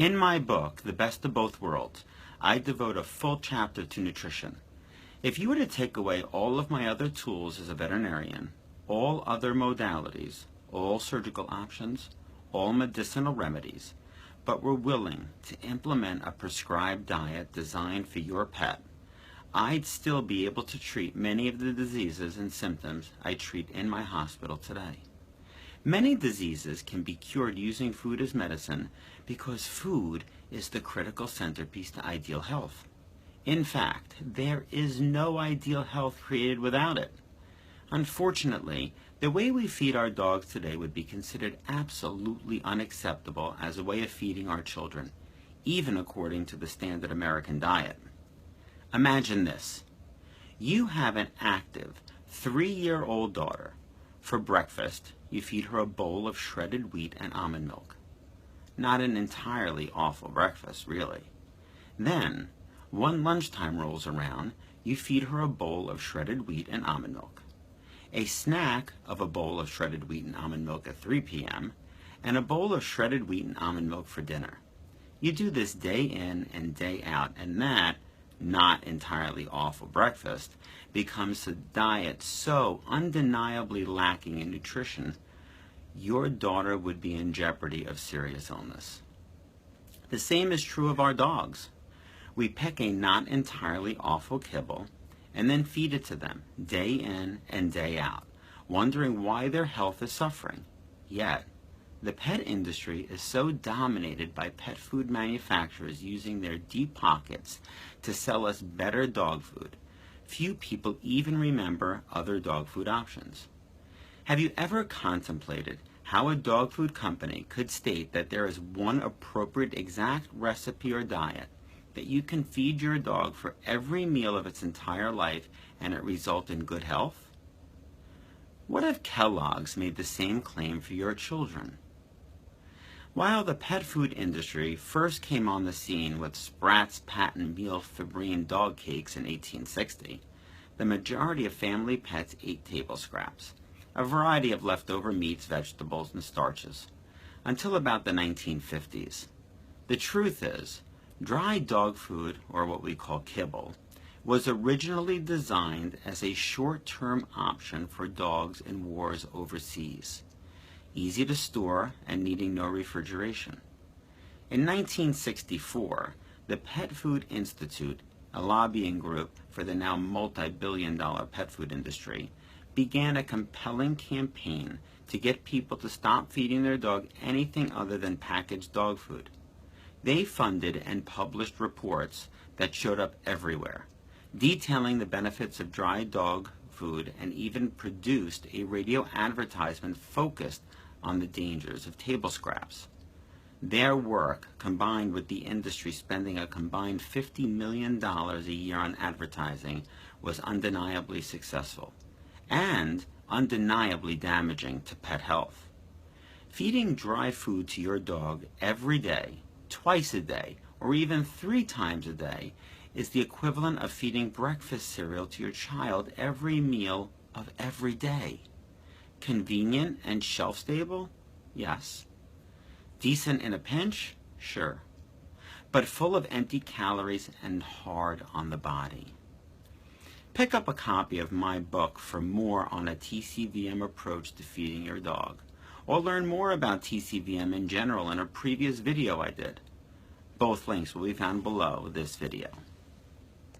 In my book, The Best of Both Worlds, I devote a full chapter to nutrition. If you were to take away all of my other tools as a veterinarian, all other modalities, all surgical options, all medicinal remedies, but were willing to implement a prescribed diet designed for your pet, I'd still be able to treat many of the diseases and symptoms I treat in my hospital today. Many diseases can be cured using food as medicine because food is the critical centerpiece to ideal health. In fact, there is no ideal health created without it. Unfortunately, the way we feed our dogs today would be considered absolutely unacceptable as a way of feeding our children, even according to the standard American diet. Imagine this. You have an active 3-year-old daughter. For breakfast, you feed her a bowl of shredded wheat and almond milk. Not an entirely awful breakfast, really. Then, when lunchtime rolls around, you feed her a bowl of shredded wheat and almond milk, a snack of a bowl of shredded wheat and almond milk at 3 p.m., and a bowl of shredded wheat and almond milk for dinner. You do this day in and day out, and that not entirely awful breakfast becomes a diet so undeniably lacking in nutrition, your daughter would be in jeopardy of serious illness. The same is true of our dogs. We pick a not entirely awful kibble and then feed it to them day in and day out, wondering why their health is suffering. Yet, the pet industry is so dominated by pet food manufacturers using their deep pockets to sell us better dog food, few people even remember other dog food options. Have you ever contemplated how a dog food company could state that there is one appropriate exact recipe or diet that you can feed your dog for every meal of its entire life and it result in good health? What if Kellogg's made the same claim for your children? While the pet food industry first came on the scene with Spratt's patent meal Febrine dog cakes in 1860, the majority of family pets ate table scraps, a variety of leftover meats, vegetables, and starches, until about the 1950s. The truth is, dry dog food, or what we call kibble, was originally designed as a short-term option for dogs in wars overseas, easy to store and needing no refrigeration. In 1964, the Pet Food Institute, a lobbying group for the now multi-billion-dollar pet food industry, began a compelling campaign to get people to stop feeding their dog anything other than packaged dog food. They funded and published reports that showed up everywhere, detailing the benefits of dry dog food, and even produced a radio advertisement focused on the dangers of table scraps. Their work, combined with the industry spending a combined $50 million a year on advertising, was undeniably successful and undeniably damaging to pet health. Feeding dry food to your dog every day, twice a day, or even 3 times a day is the equivalent of feeding breakfast cereal to your child every meal of every day. Convenient and shelf-stable? Yes. Decent in a pinch? Sure. But full of empty calories and hard on the body. Pick up a copy of my book for more on a TCVM approach to feeding your dog, or learn more about TCVM in general in a previous video I did. Both links will be found below this video.